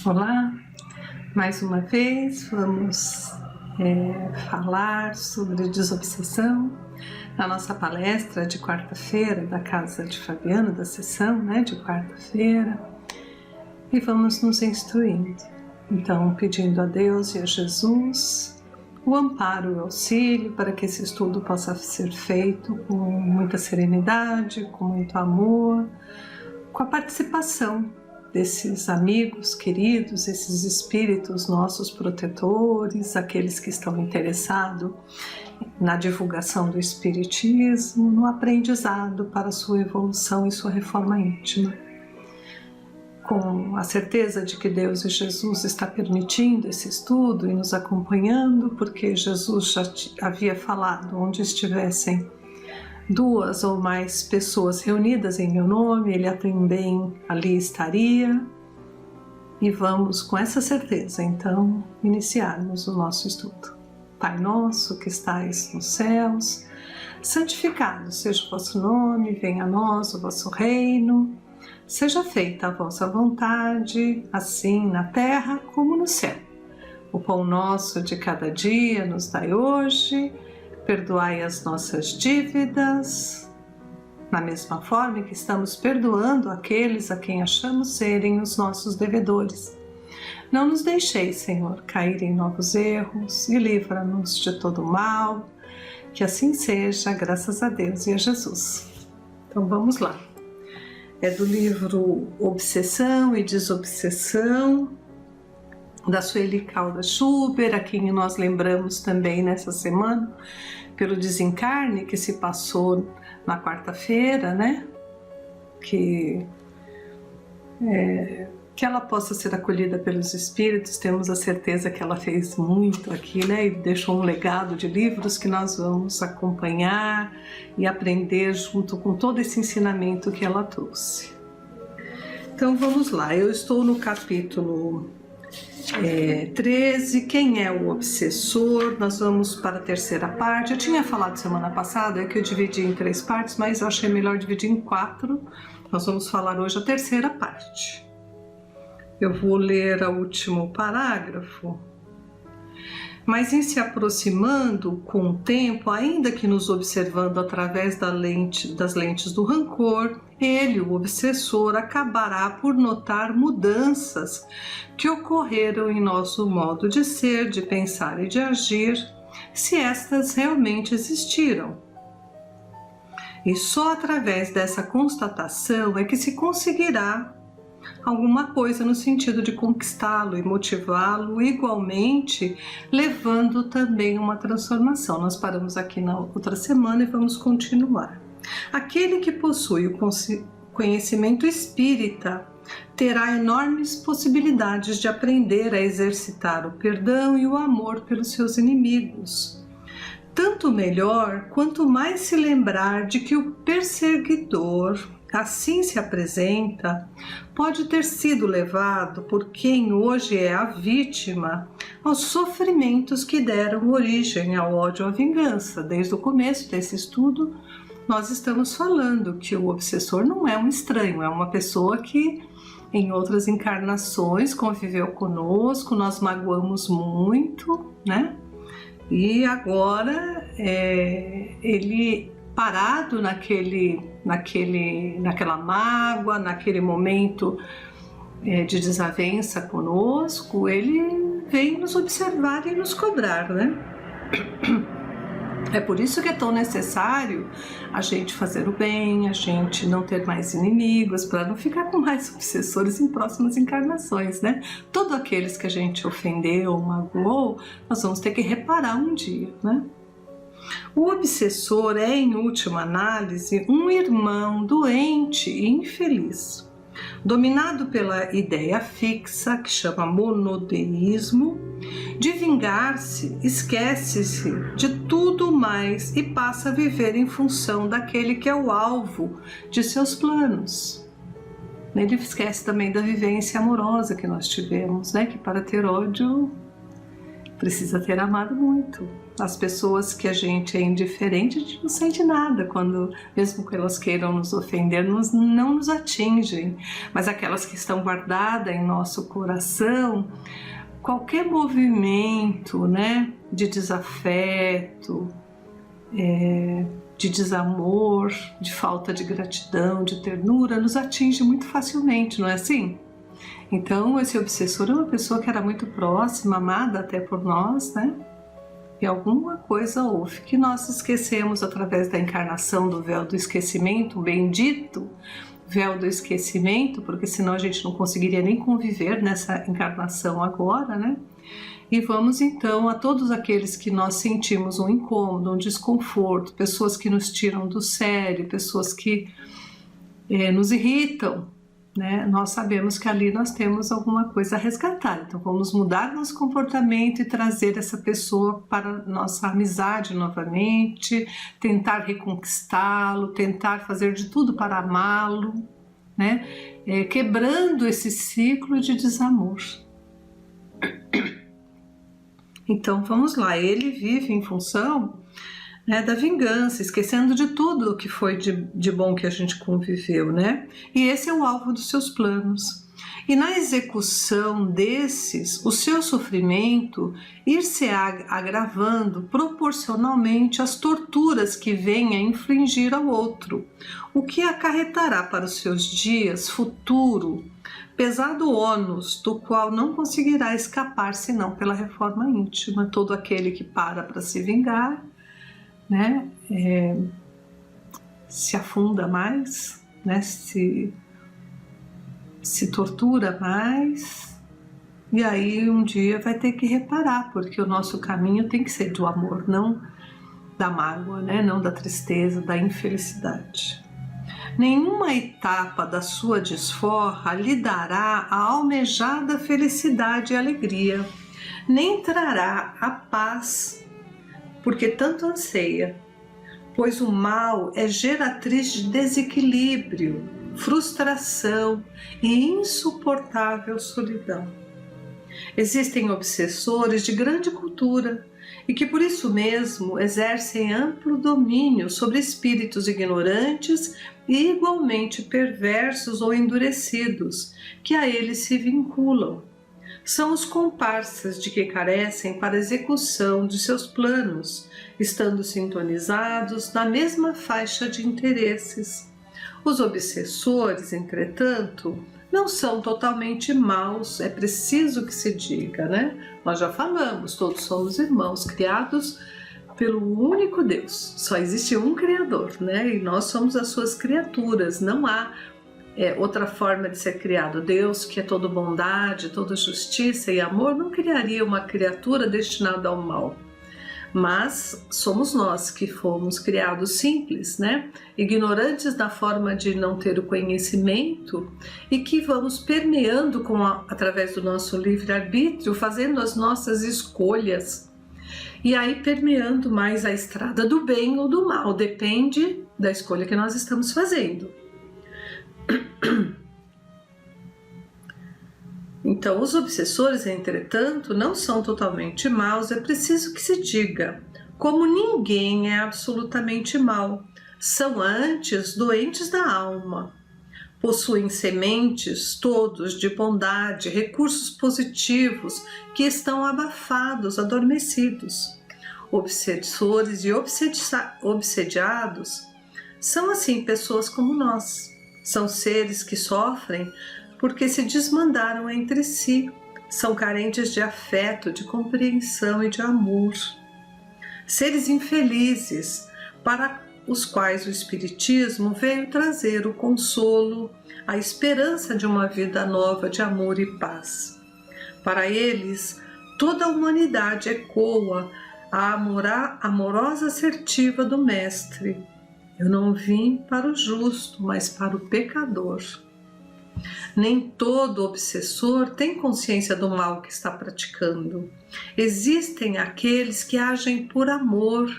Olá, mais uma vez vamos falar sobre desobsessão na nossa palestra de quarta-feira da Casa de Fabiano, da sessão de quarta-feira, e vamos nos instruindo. Então, pedindo a Deus e a Jesus o amparo e o auxílio para que esse estudo possa ser feito com muita serenidade, com muito amor, com a participação desses amigos queridos, esses espíritos nossos protetores, aqueles que estão interessados na divulgação do espiritismo, no aprendizado para sua evolução e sua reforma íntima. Com a certeza de que Deus e Jesus está permitindo esse estudo e nos acompanhando, porque Jesus já havia falado: onde estivessem duas ou mais pessoas reunidas em meu nome, Ele também ali estaria. E vamos com essa certeza, então, iniciarmos o nosso estudo. Pai nosso que estais nos céus, santificado seja o vosso nome, venha a nós o vosso reino, seja feita a vossa vontade, assim na terra como no céu. O pão nosso de cada dia nos dai hoje, perdoai as nossas dívidas, na mesma forma que estamos perdoando aqueles a quem achamos serem os nossos devedores. Não nos deixeis, Senhor, cair em novos erros e livra-nos de todo mal, que assim seja, graças a Deus e a Jesus. Então vamos lá. É do livro Obsessão e Desobsessão, da Sueli Caldas Schubert, a quem nós lembramos também nessa semana pelo desencarne que se passou na quarta-feira, que ela possa ser acolhida pelos espíritos. Temos a certeza que ela fez muito aqui, e deixou um legado de livros que nós vamos acompanhar e aprender junto com todo esse ensinamento que ela trouxe. Então vamos lá, eu estou no capítulo 13, quem é o obsessor? Nós vamos para a terceira parte. Eu tinha falado semana passada que eu dividi em 3 partes, mas eu achei melhor dividir em 4. Nós vamos falar hoje a terceira parte. Eu vou ler o último parágrafo. Mas em se aproximando com o tempo, ainda que nos observando através das lentes do rancor, ele, o obsessor, acabará por notar mudanças que ocorreram em nosso modo de ser, de pensar e de agir, se estas realmente existiram. E só através dessa constatação é que se conseguirá alguma coisa no sentido de conquistá-lo e motivá-lo, igualmente levando também uma transformação. Nós paramos aqui na outra semana e vamos continuar. Aquele que possui o conhecimento espírita terá enormes possibilidades de aprender a exercitar o perdão e o amor pelos seus inimigos. Tanto melhor quanto mais se lembrar de que o perseguidor assim se apresenta, pode ter sido levado por quem hoje é a vítima aos sofrimentos que deram origem ao ódio e à vingança. Desde o começo desse estudo, nós estamos falando que o obsessor não é um estranho, é uma pessoa que em outras encarnações conviveu conosco, nós magoamos muito, E agora ele parado naquela mágoa, naquele momento de desavença conosco, ele vem nos observar e nos cobrar, É por isso que é tão necessário a gente fazer o bem, a gente não ter mais inimigos, para não ficar com mais obsessores em próximas encarnações, Todos aqueles que a gente ofendeu, magoou, nós vamos ter que reparar um dia, O obsessor é, em última análise, um irmão doente e infeliz, dominado pela ideia fixa, que chama monoteísmo, de vingar-se, esquece-se de tudo mais e passa a viver em função daquele que é o alvo de seus planos. Ele esquece também da vivência amorosa que nós tivemos, que para ter ódio precisa ter amado muito. As pessoas que a gente é indiferente, a gente não sente nada quando, mesmo que elas queiram nos ofender, não nos atingem. Mas aquelas que estão guardadas em nosso coração, qualquer movimento, né, de desafeto, de desamor, de falta de gratidão, de ternura, nos atinge muito facilmente, não é assim? Então, esse obsessor é uma pessoa que era muito próxima, amada até por nós, né? E alguma coisa houve que nós esquecemos através da encarnação do véu do esquecimento, o bendito véu do esquecimento, porque senão a gente não conseguiria nem conviver nessa encarnação agora, né? E vamos então a todos aqueles que nós sentimos um incômodo, um desconforto, pessoas que nos tiram do sério, pessoas que nos irritam, né? Nós sabemos que ali nós temos alguma coisa a resgatar, então vamos mudar nosso comportamento e trazer essa pessoa para nossa amizade novamente, tentar reconquistá-lo, tentar fazer de tudo para amá-lo, né? Quebrando esse ciclo de desamor. Então vamos lá, ele vive em função, né, da vingança, esquecendo de tudo o que foi de bom que a gente conviveu, né? E esse é o alvo dos seus planos. E na execução desses, o seu sofrimento ir-se agravando proporcionalmente às torturas que venha infligir ao outro, o que acarretará para os seus dias futuro pesado ônus, do qual não conseguirá escapar senão pela reforma íntima. Todo aquele que para se vingar, né, se afunda mais, né, se tortura mais, e aí um dia vai ter que reparar, porque o nosso caminho tem que ser do amor, não da mágoa, né, não da tristeza, da infelicidade. Nenhuma etapa da sua desforra lhe dará a almejada felicidade e alegria, nem trará a paz, porque tanto anseia, pois o mal é geratriz de desequilíbrio, frustração e insuportável solidão. Existem obsessores de grande cultura e que por isso mesmo exercem amplo domínio sobre espíritos ignorantes e igualmente perversos ou endurecidos, que a eles se vinculam. São os comparsas de que carecem para a execução de seus planos, estando sintonizados na mesma faixa de interesses. Os obsessores, entretanto, não são totalmente maus, é preciso que se diga, né? Nós já falamos, todos somos irmãos, criados pelo único Deus. Só existe um Criador, né? E nós somos as suas criaturas, não há outra forma de ser criado. Deus, que é toda bondade, toda justiça e amor, não criaria uma criatura destinada ao mal. Mas somos nós que fomos criados simples, né? Ignorantes da forma de não ter o conhecimento e que vamos permeando através do nosso livre-arbítrio, fazendo as nossas escolhas. E aí permeando mais a estrada do bem ou do mal, depende da escolha que nós estamos fazendo. Então, os obsessores, entretanto, não são totalmente maus, é preciso que se diga. Como ninguém é absolutamente mau, são antes doentes da alma. Possuem sementes todos de bondade, recursos positivos que estão abafados, adormecidos. Obsessores e obsediados são assim pessoas como nós. São seres que sofrem porque se desmandaram entre si, são carentes de afeto, de compreensão e de amor. Seres infelizes, para os quais o Espiritismo veio trazer o consolo, a esperança de uma vida nova de amor e paz. Para eles, toda a humanidade ecoa a amorosa assertiva do Mestre: eu não vim para o justo, mas para o pecador. Nem todo obsessor tem consciência do mal que está praticando. Existem aqueles que agem por amor,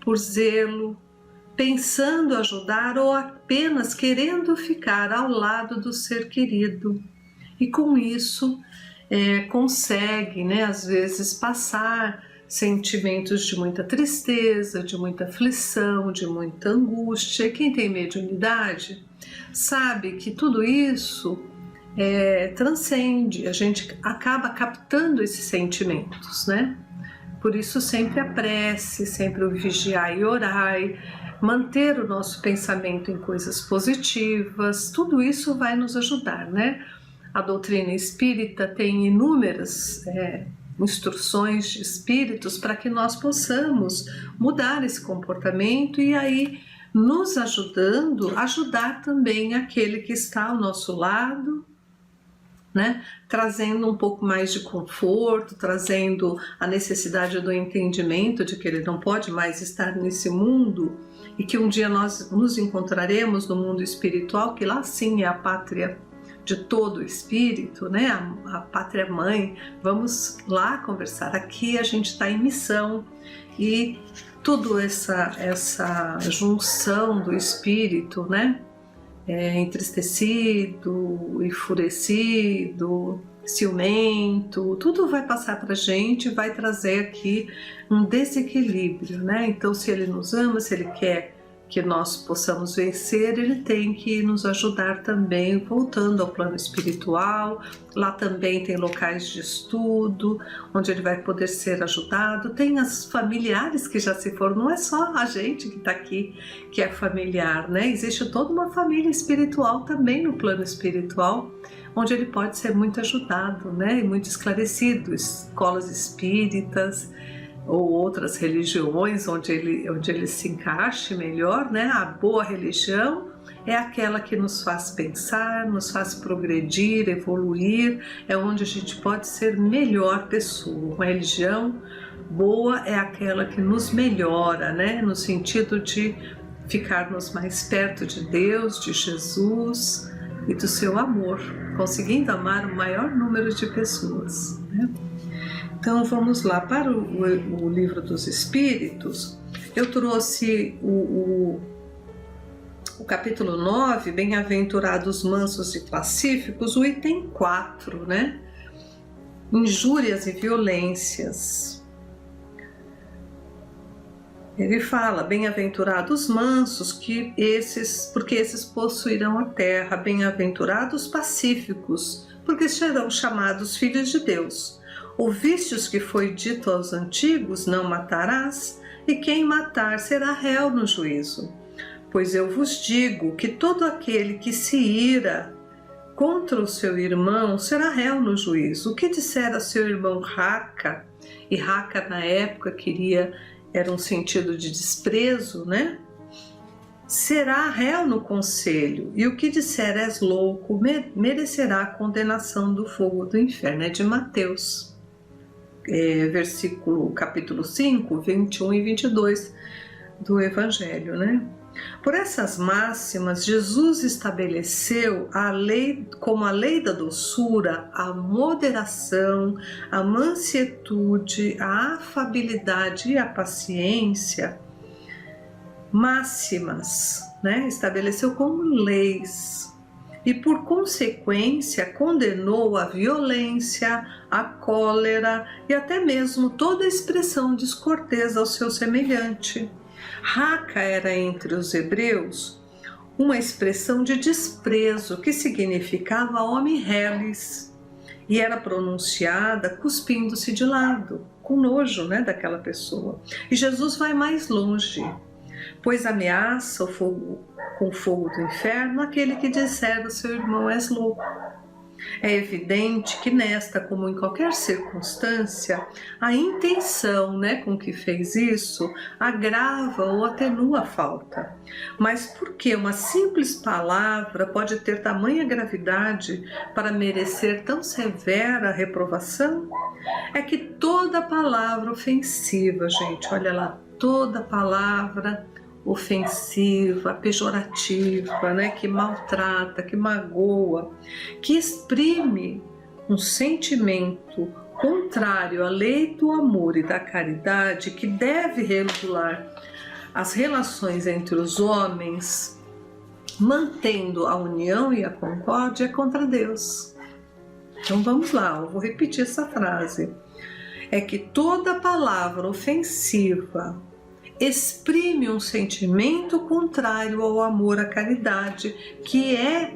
por zelo, pensando ajudar ou apenas querendo ficar ao lado do ser querido. E com isso, consegue, né, às vezes passar sentimentos de muita tristeza, de muita aflição, de muita angústia. Quem tem mediunidade sabe que tudo isso transcende, a gente acaba captando esses sentimentos, né? Por isso sempre a prece, sempre o vigiar e orar, manter o nosso pensamento em coisas positivas, tudo isso vai nos ajudar, né? A doutrina espírita tem inúmeras instruções de espíritos para que nós possamos mudar esse comportamento e aí nos ajudando, ajudar também aquele que está ao nosso lado, né? Trazendo um pouco mais de conforto, trazendo a necessidade do entendimento de que ele não pode mais estar nesse mundo e que um dia nós nos encontraremos no mundo espiritual, que lá sim é a pátria de todo o espírito, né? A pátria mãe. Vamos lá conversar. Aqui a gente está em missão e toda essa junção do espírito, né? Entristecido, enfurecido, ciumento, tudo vai passar para a gente, vai trazer aqui um desequilíbrio, né? Então, se ele nos ama, se ele quer que nós possamos vencer, ele tem que nos ajudar também, voltando ao plano espiritual. Lá também tem locais de estudo, onde ele vai poder ser ajudado. Tem as familiares que já se foram, não é só a gente que está aqui que é familiar, né? Existe toda uma família espiritual também no plano espiritual, onde ele pode ser muito ajudado, né? E muito esclarecido, escolas espíritas, ou outras religiões onde ele se encaixe melhor, né? A boa religião é aquela que nos faz pensar, nos faz progredir, evoluir, é onde a gente pode ser melhor pessoa. Uma religião boa é aquela que nos melhora, né? No sentido de ficarmos mais perto de Deus, de Jesus e do seu amor, conseguindo amar o maior número de pessoas, né? Então vamos lá para o Livro dos Espíritos. Eu trouxe o capítulo 9, Bem-aventurados mansos e pacíficos, o item 4, né? Injúrias e violências. Ele fala, bem-aventurados mansos, porque esses possuirão a terra, bem-aventurados pacíficos, porque serão chamados filhos de Deus. Ouvistes que foi dito aos antigos, não matarás, e quem matar será réu no juízo. Pois eu vos digo que todo aquele que se ira contra o seu irmão será réu no juízo. O que disser a seu irmão raca, e raca na época era um sentido de desprezo, né? Será réu no conselho, e o que disser és louco merecerá a condenação do fogo do inferno. É de Mateus. Capítulo 5, 21 e 22 do Evangelho, né? Por essas máximas, Jesus estabeleceu a lei, como a lei da doçura, a moderação, a mansietude, a afabilidade e a paciência, máximas, né? Estabeleceu como leis. E por consequência condenou a violência, a cólera e até mesmo toda expressão descortês ao seu semelhante. Raca era entre os hebreus uma expressão de desprezo que significava homem reles e era pronunciada cuspindo-se de lado, com nojo, né, daquela pessoa. E Jesus vai mais longe, pois ameaça com o fogo do inferno aquele que disser ao seu irmão és louco. É evidente que nesta, como em qualquer circunstância, a intenção, né, com que fez isso agrava ou atenua a falta. Mas por que uma simples palavra pode ter tamanha gravidade para merecer tão severa reprovação? É que toda palavra ofensiva, gente, olha lá, toda palavra ofensiva, pejorativa, né, que maltrata, que magoa, que exprime um sentimento contrário à lei do amor e da caridade que deve regular as relações entre os homens, mantendo a união e a concórdia, contra Deus. Então vamos lá, eu vou repetir essa frase. É que toda palavra ofensiva exprime um sentimento contrário ao amor à caridade, que é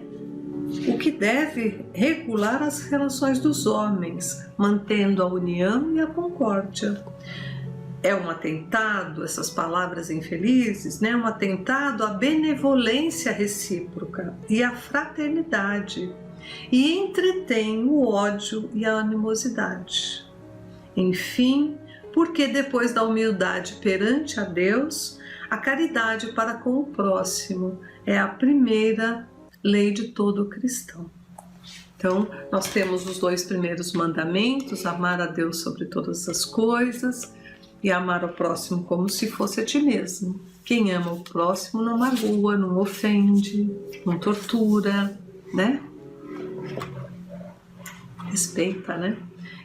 o que deve regular as relações dos homens, mantendo a união e a concórdia. É um atentado, essas palavras infelizes, né? Um atentado à benevolência recíproca e à fraternidade, e entretém o ódio e a animosidade. Enfim, porque depois da humildade perante a Deus, a caridade para com o próximo é a primeira lei de todo cristão. Então, nós temos os 2 primeiros mandamentos: amar a Deus sobre todas as coisas e amar o próximo como se fosse a ti mesmo. Quem ama o próximo não magoa, não ofende, não tortura, né? Respeita, né?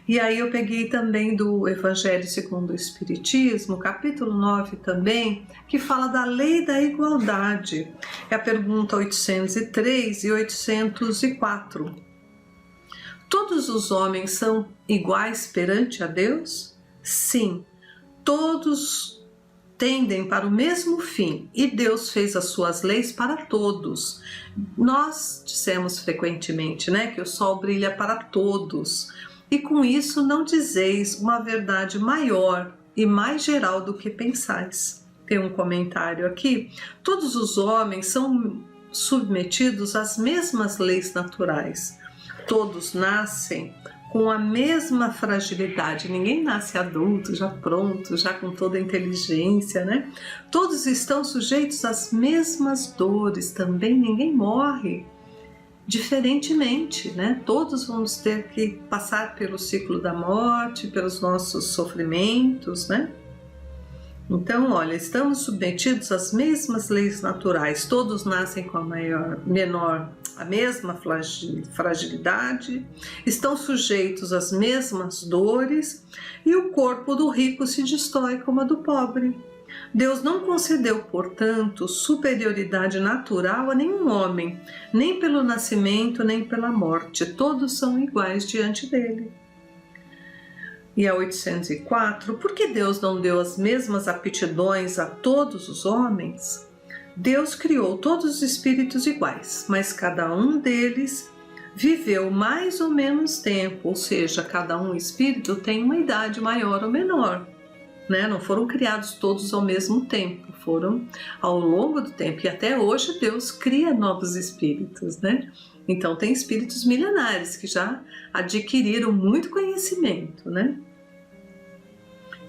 E aí eu peguei também do Evangelho segundo o Espiritismo, capítulo 9 também, que fala da lei da igualdade. É a pergunta 803 e 804. Todos os homens são iguais perante a Deus? Sim, todos tendem para o mesmo fim e Deus fez as suas leis para todos. Nós dissemos frequentemente, né, que o sol brilha para todos. E com isso não dizeis uma verdade maior e mais geral do que pensais. Tem um comentário aqui. Todos os homens são submetidos às mesmas leis naturais. Todos nascem com a mesma fragilidade. Ninguém nasce adulto, já pronto, já com toda a inteligência, né? Todos estão sujeitos às mesmas dores também. Ninguém morre diferentemente, né? Todos vamos ter que passar pelo ciclo da morte, pelos nossos sofrimentos, né? Então, olha, estamos submetidos às mesmas leis naturais, todos nascem com a mesma fragilidade, estão sujeitos às mesmas dores e o corpo do rico se destrói como a do pobre. Deus não concedeu, portanto, superioridade natural a nenhum homem, nem pelo nascimento, nem pela morte. Todos são iguais diante dele. E a 804, por que Deus não deu as mesmas aptidões a todos os homens? Deus criou todos os espíritos iguais, mas cada um deles viveu mais ou menos tempo, ou seja, cada um espírito tem uma idade maior ou menor. Né? Não foram criados todos ao mesmo tempo, foram ao longo do tempo. E até hoje Deus cria novos espíritos, né? Então tem espíritos milenares que já adquiriram muito conhecimento, né?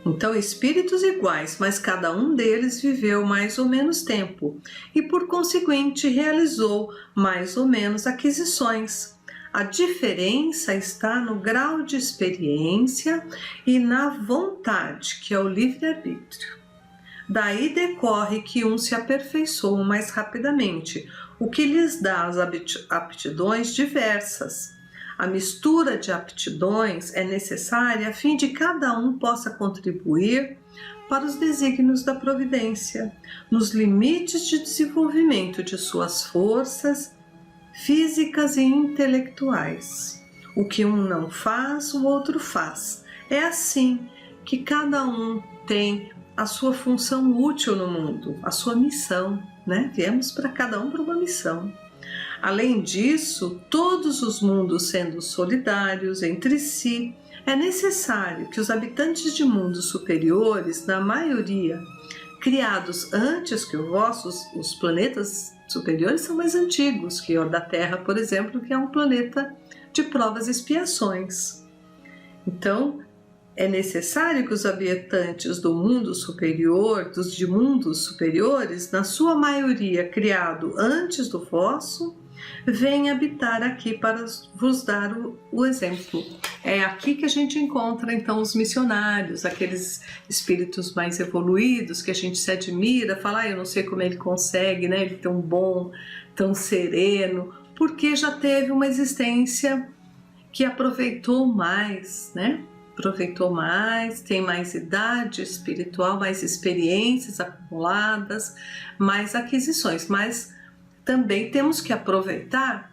Então espíritos iguais, mas cada um deles viveu mais ou menos tempo e por conseguinte realizou mais ou menos aquisições. A diferença está no grau de experiência e na vontade, que é o livre-arbítrio. Daí decorre que uns se aperfeiçoam mais rapidamente, o que lhes dá as aptidões diversas. A mistura de aptidões é necessária a fim de que cada um possa contribuir para os desígnios da providência, nos limites de desenvolvimento de suas forças físicas e intelectuais. O que um não faz, o outro faz. É assim que cada um tem a sua função útil no mundo, a sua missão, né? Viemos para cada um para uma missão. Além disso, todos os mundos sendo solidários entre si, é necessário que os habitantes de mundos superiores, na maioria, criados antes que o vosso, os planetas superiores são mais antigos que o da Terra, por exemplo, que é um planeta de provas e expiações. Então, é necessário que os habitantes do mundo superior, de mundos superiores, na sua maioria criado antes do vosso, venham habitar aqui para vos dar o exemplo. É aqui que a gente encontra então os missionários, aqueles espíritos mais evoluídos que a gente se admira, fala, eu não sei como ele consegue, né? Ele é tão bom, tão sereno, porque já teve uma existência que aproveitou mais, né? Aproveitou mais, tem mais idade espiritual, mais experiências acumuladas, mais aquisições, mas também temos que aproveitar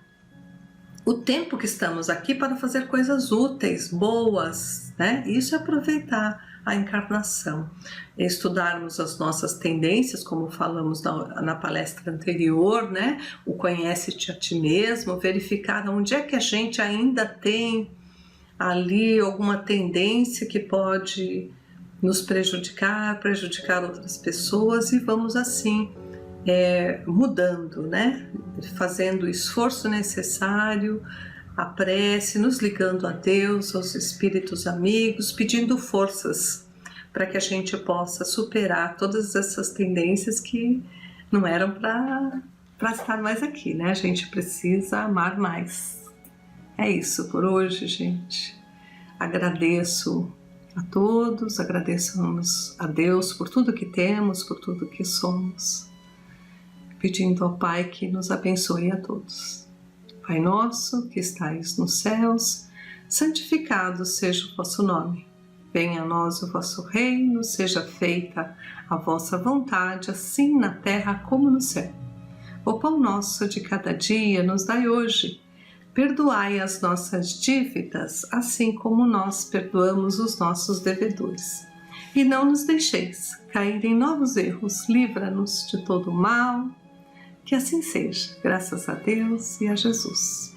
o tempo que estamos aqui para fazer coisas úteis, boas, né? Isso é aproveitar a encarnação, estudarmos as nossas tendências, como falamos na palestra anterior, né? O conhece-te a ti mesmo, verificar onde é que a gente ainda tem ali alguma tendência que pode nos prejudicar outras pessoas, e vamos assim mudando, né? Fazendo o esforço necessário, a prece, nos ligando a Deus, aos espíritos amigos, pedindo forças para que a gente possa superar todas essas tendências que não eram para estar mais aqui, né? A gente precisa amar mais. É isso por hoje, gente. Agradeço a todos, agradecemos a Deus por tudo que temos, por tudo que somos, pedindo ao Pai que nos abençoe a todos. Pai nosso, que estais nos céus, santificado seja o vosso nome. Venha a nós o vosso reino, seja feita a vossa vontade, assim na terra como no céu. O pão nosso de cada dia nos dai hoje. Perdoai as nossas dívidas, assim como nós perdoamos os nossos devedores. E não nos deixeis cair em novos erros, livra-nos de todo o mal. Que assim seja, graças a Deus e a Jesus.